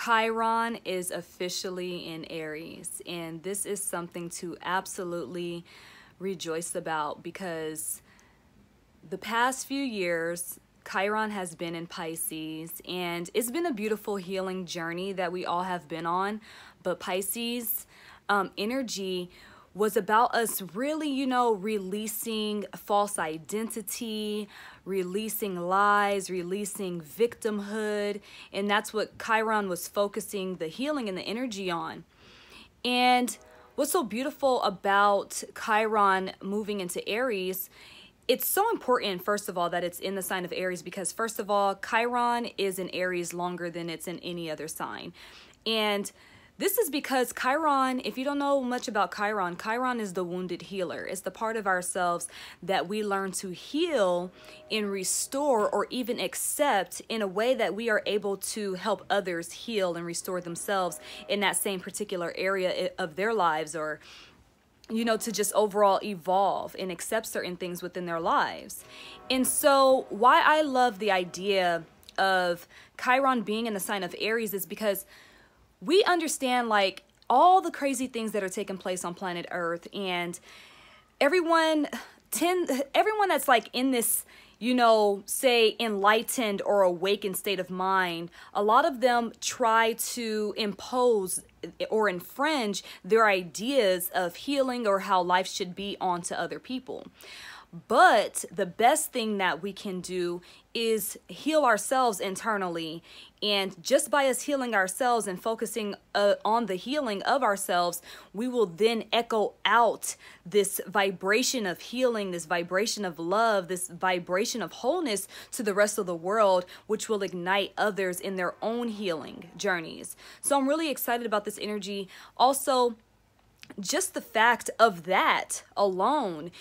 Chiron is officially in Aries, and this is something to absolutely rejoice about because the past few years, Chiron has been in Pisces, and it's been a beautiful healing journey that we all have been on. But Pisces energy was about us really, releasing false identity, releasing lies, releasing victimhood. And that's what Chiron was focusing the healing and the energy on. And what's so beautiful about Chiron moving into Aries, it's so important, first of all, that it's in the sign of Aries because, first of all, Chiron is in Aries longer than it's in any other sign. And this is because Chiron, if you don't know much about Chiron, Chiron is the wounded healer. It's the part of ourselves that we learn to heal and restore or even accept in a way that we are able to help others heal and restore themselves in that same particular area of their lives, or to just overall evolve and accept certain things within their lives. And so why I love the idea of Chiron being in the sign of Aries is because we understand like all the crazy things that are taking place on planet Earth, and everyone that's like in this, say enlightened or awakened state of mind, a lot of them try to impose or infringe their ideas of healing or how life should be onto other people. But the best thing that we can do is heal ourselves internally. And just by us healing ourselves and focusing on the healing of ourselves, we will then echo out this vibration of healing, this vibration of love, this vibration of wholeness to the rest of the world, which will ignite others in their own healing journeys. So I'm really excited about this energy. Also, just the fact of that alone,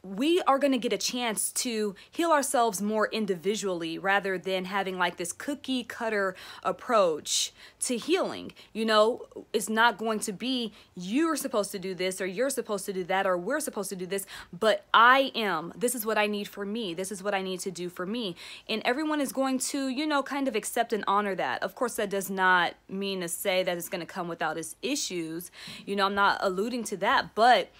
we are going to get a chance to heal ourselves more individually rather than having like this cookie cutter approach to healing. It's not going to be you're supposed to do this or you're supposed to do that or we're supposed to do this, but this is what I need for me. This is what I need to do for me. And everyone is going to, kind of accept and honor that. Of course, that does not mean to say that it's going to come without its issues. I'm not alluding to that, but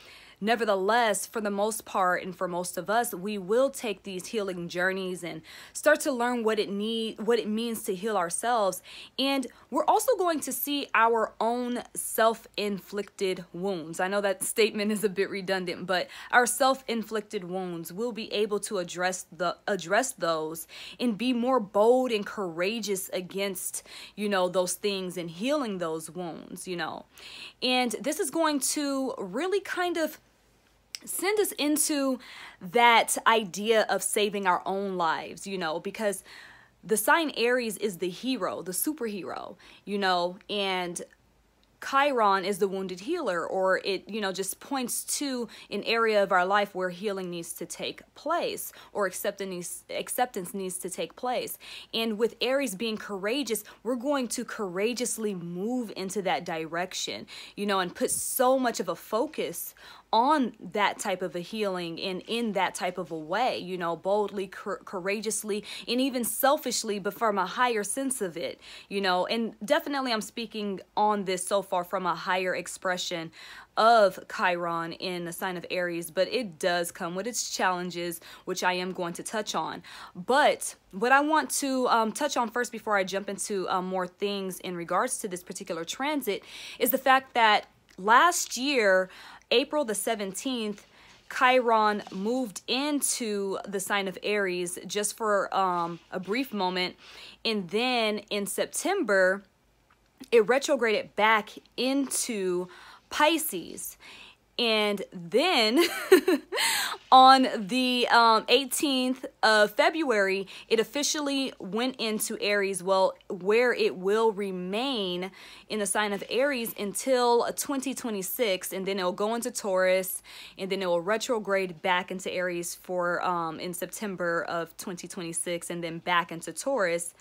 nevertheless, for the most part and for most of us, we will take these healing journeys and start to learn what it means to heal ourselves. And we're also going to see our own self-inflicted wounds. I know that statement is a bit redundant, but our self-inflicted wounds, we'll be able to address those and be more bold and courageous against, those things and healing those wounds, And this is going to really kind of send us into that idea of saving our own lives, because the sign Aries is the hero, the superhero, and Chiron is the wounded healer, or it, just points to an area of our life where healing needs to take place or acceptance needs to take place. And with Aries being courageous, we're going to courageously move into that direction, and put so much of a focus on that type of a healing and in that type of a way, boldly, courageously, and even selfishly, but from a higher sense of it, and definitely I'm speaking on this so far from a higher expression of Chiron in the sign of Aries, but it does come with its challenges, which I am going to touch on. But what I want to touch on first before I jump into more things in regards to this particular transit is the fact that last year, April the 17th, Chiron moved into the sign of Aries just for a brief moment. And then in September, it retrograded back into Pisces. And then on the 18th of February, it officially went into Aries, where it will remain in the sign of Aries until 2026. And then it will go into Taurus, and then it will retrograde back into Aries for in September of 2026, and then back into Taurus,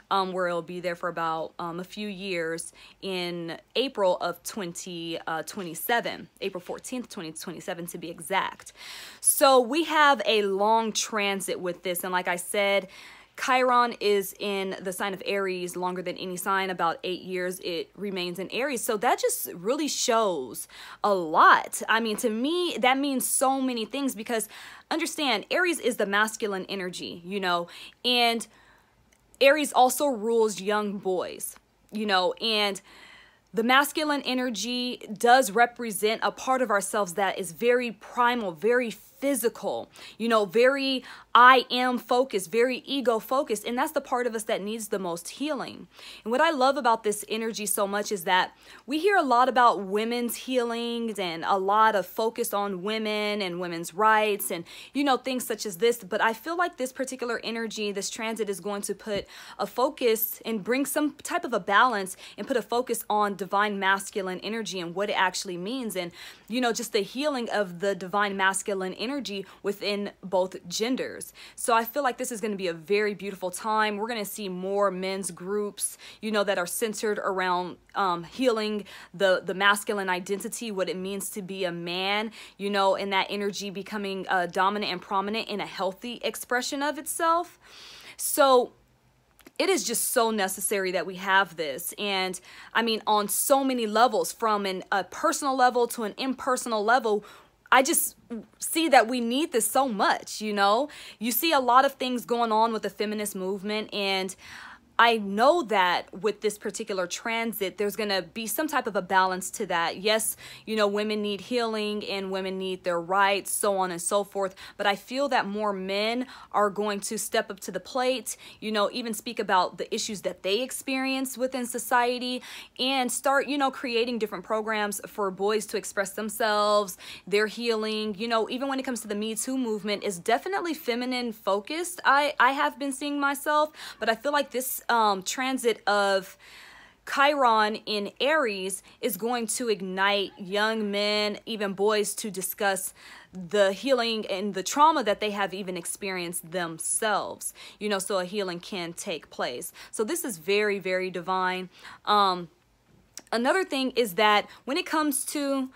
where it'll be there for about a few years in April of 2027, April 14th, 2027 to be exact. So we have a long transit with this, and like I said, Chiron is in the sign of Aries longer than any sign, about 8 years it remains in Aries. So that just really shows a lot. I mean, to me, that means so many things, because understand, Aries is the masculine energy, you know, and Aries also rules young boys, you know, and the masculine energy does represent a part of ourselves that is very primal, very physical, you know, very I am focused, very ego focused. And that's the part of us that needs the most healing. And what I love about this energy so much is that we hear a lot about women's healings and a lot of focus on women and women's rights and, you know, things such as this. But I feel like this particular energy, this transit, is going to put a focus and bring some type of a balance and put a focus on divine masculine energy and what it actually means. And, you know, just the healing of the divine masculine energy within both genders. So I feel like this is going to be a very beautiful time. We're going to see more men's groups, you know, that are centered around healing the masculine identity, what it means to be a man, you know, and that energy becoming dominant and prominent in a healthy expression of itself. So it is just so necessary that we have this. And I mean, on so many levels, from a personal level to an impersonal level, I just see that we need this so much, you know. You see a lot of things going on with the feminist movement, and I know that with this particular transit, there's going to be some type of a balance to that. Yes, you know, women need healing and women need their rights, so on and so forth. But I feel that more men are going to step up to the plate, you know, even speak about the issues that they experience within society and start, you know, creating different programs for boys to express themselves, their healing. You know, even when it comes to the Me Too movement, is definitely feminine focused. I have been seeing myself, but I feel like this transit of Chiron in Aries is going to ignite young men, even boys, to discuss the healing and the trauma that they have even experienced themselves, you know, so a healing can take place. So this is very, very divine. Another thing is that when it comes to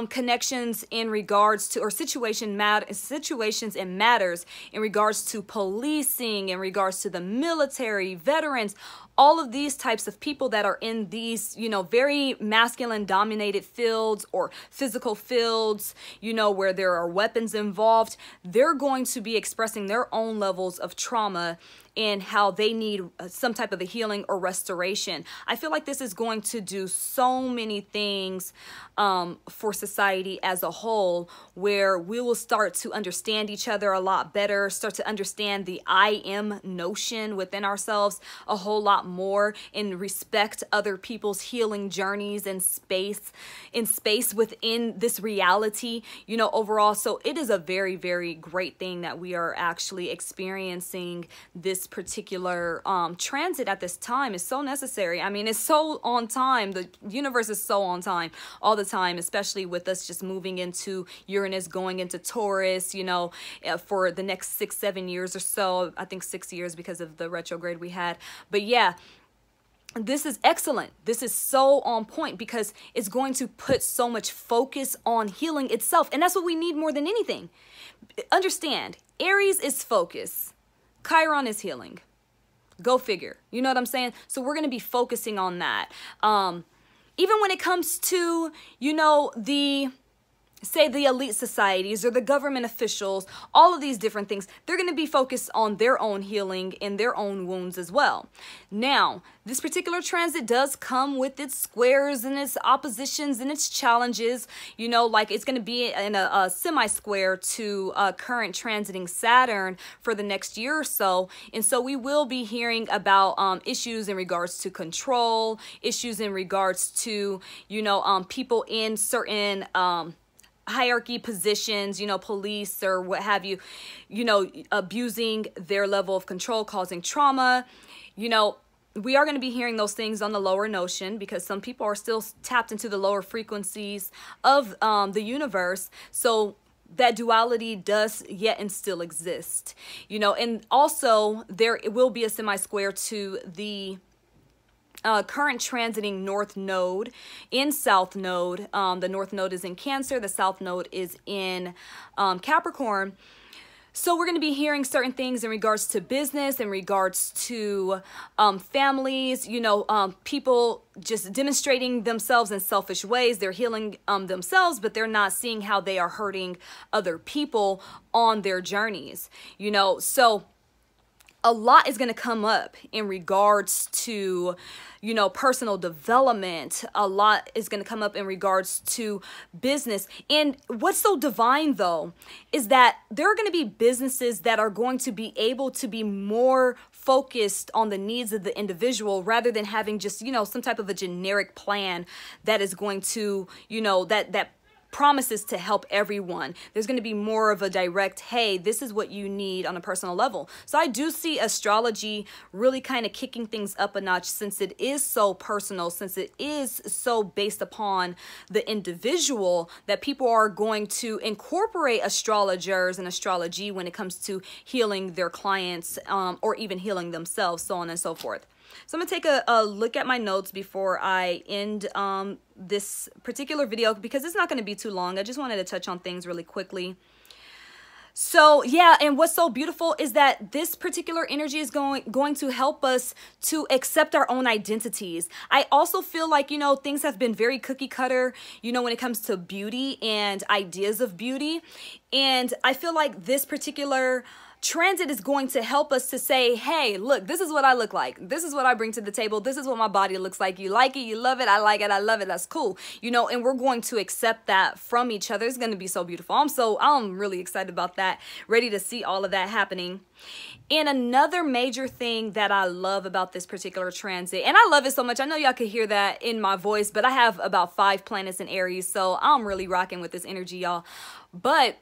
connections in regards to, or situations and matters in regards to policing, in regards to the military, veterans, all of these types of people that are in these, you know, very masculine dominated fields or physical fields, you know, where there are weapons involved, they're going to be expressing their own levels of trauma and how they need some type of a healing or restoration. I feel like this is going to do so many things for society as a whole, where we will start to understand each other a lot better, start to understand the I am notion within ourselves a whole lot more, and respect other people's healing journeys and space within this reality, you know, overall. So it is a very, very great thing that we are actually experiencing this particular transit at this time. Is so necessary. I mean, it's so on time. The universe is so on time all the time, especially with us just moving into Uranus, going into Taurus, you know, for the next 6-7 years or so. I think 6 years because of the retrograde we had. But yeah, this is excellent. This is so on point because it's going to put so much focus on healing itself. And that's what we need more than anything. Understand, Aries is focus. Chiron is healing. Go figure. You know what I'm saying? So we're going to be focusing on that. Even when it comes to, you know, say the elite societies or the government officials, all of these different things, they're going to be focused on their own healing and their own wounds as well. Now, this particular transit does come with its squares and its oppositions and its challenges, you know, like it's going to be in a semi-square to current transiting Saturn for the next year or so. And so we will be hearing about issues in regards to control, issues in regards to, you know, people in certain hierarchy positions, you know, police or what have you, you know, abusing their level of control, causing trauma. You know, we are going to be hearing those things on the lower notion because some people are still tapped into the lower frequencies of the universe. So that duality does yet and still exist, you know. And also there will be a semi-square to the current transiting North Node in South Node. The North Node is in Cancer. The South Node is in Capricorn. So we're going to be hearing certain things in regards to business, in regards to families, people just demonstrating themselves in selfish ways. They're healing themselves, but they're not seeing how they are hurting other people on their journeys, So a lot is going to come up in regards to, personal development. A lot is going to come up in regards to business. And what's so divine, though, is that there are going to be businesses that are going to be able to be more focused on the needs of the individual rather than having just, some type of a generic plan that is going to, that promises to help everyone. There's going to be more of a direct, hey, this is what you need on a personal level. So I do see astrology really kind of kicking things up a notch, since it is so personal, since it is so based upon the individual, that people are going to incorporate astrologers and astrology when it comes to healing their clients, or even healing themselves, so on and so forth. So I'm going to take a look at my notes before I end this particular video, because it's not going to be too long. I just wanted to touch on things really quickly. So yeah, and what's so beautiful is that this particular energy is going to help us to accept our own identities. I also feel like, things have been very cookie cutter, when it comes to beauty and ideas of beauty. And I feel like this particular transit is going to help us to say, hey, look, this is what I look like. This is what I bring to the table. This is what my body looks like. You like it, you love it, I like it, I love it. That's cool. And we're going to accept that from each other. It's going to be so beautiful. I'm really excited about that. Ready to see all of that happening. And another major thing that I love about this particular transit, and I love it so much, I know y'all could hear that in my voice, but I have about 5 planets in Aries, so I'm really rocking with this energy, y'all. But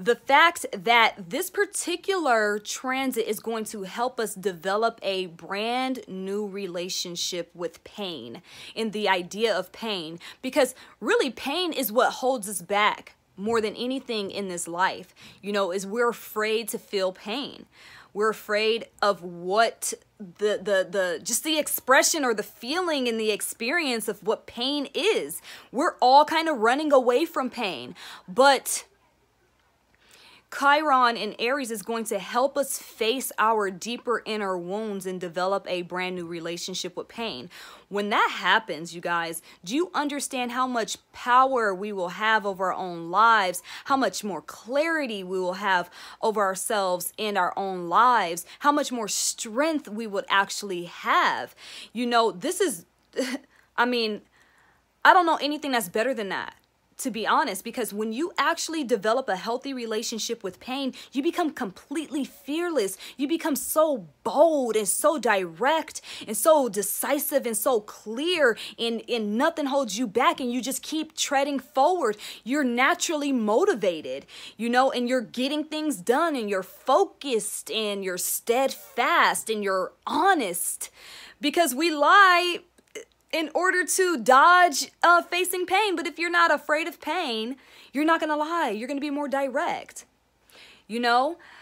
the fact that this particular transit is going to help us develop a brand new relationship with pain, and the idea of pain, because really pain is what holds us back more than anything in this life, is we're afraid to feel pain. We're afraid of what just the expression or the feeling and the experience of what pain is. We're all kind of running away from pain, but Chiron in Aries is going to help us face our deeper inner wounds and develop a brand new relationship with pain. When that happens, you guys, do you understand how much power we will have over our own lives? How much more clarity we will have over ourselves and our own lives? How much more strength we would actually have? This is, I don't know anything that's better than that, to be honest, because when you actually develop a healthy relationship with pain, you become completely fearless. You become so bold and so direct and so decisive and so clear, and nothing holds you back, and you just keep treading forward. You're naturally motivated, and you're getting things done, and you're focused, and you're steadfast, and you're honest, because we lie in order to dodge facing pain. But if you're not afraid of pain, you're not going to lie. You're going to be more direct,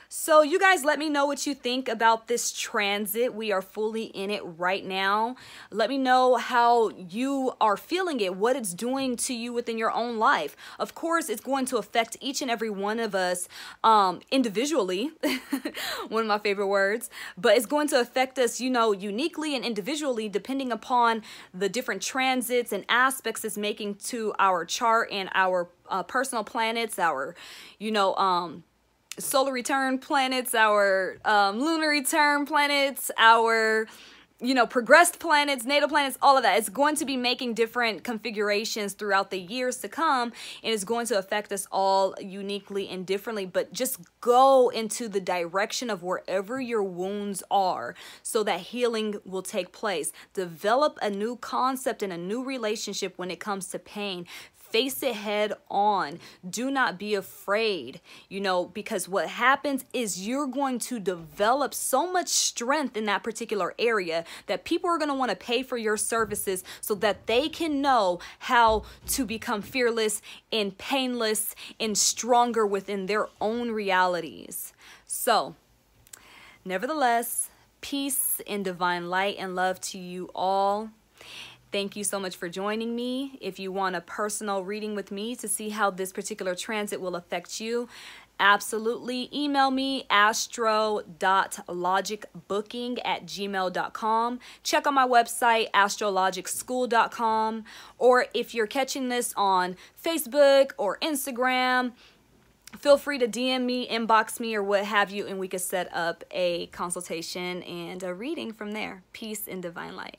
So you guys, let me know what you think about this transit. We are fully in it right now. Let me know how you are feeling it, what it's doing to you within your own life. Of course, it's going to affect each and every one of us individually, one of my favorite words, but it's going to affect us, uniquely and individually, depending upon the different transits and aspects it's making to our chart and our personal planets, our, solar return planets, our lunar return planets, our progressed planets, natal planets, all of that. It's going to be making different configurations throughout the years to come, and it's going to affect us all uniquely and differently. But just go into the direction of wherever your wounds are so that healing will take place. Develop a new concept and a new relationship when it comes to pain. Face it head on. Do not be afraid, because what happens is you're going to develop so much strength in that particular area that people are going to want to pay for your services so that they can know how to become fearless and painless and stronger within their own realities. So, nevertheless, peace and divine light and love to you all. Thank you so much for joining me. If you want a personal reading with me to see how this particular transit will affect you, absolutely email me astro.logic.booking@gmail.com. Check out my website astrologicschool.com, or if you're catching this on Facebook or Instagram, feel free to DM me, inbox me, or what have you, and we could set up a consultation and a reading from there. Peace and divine light.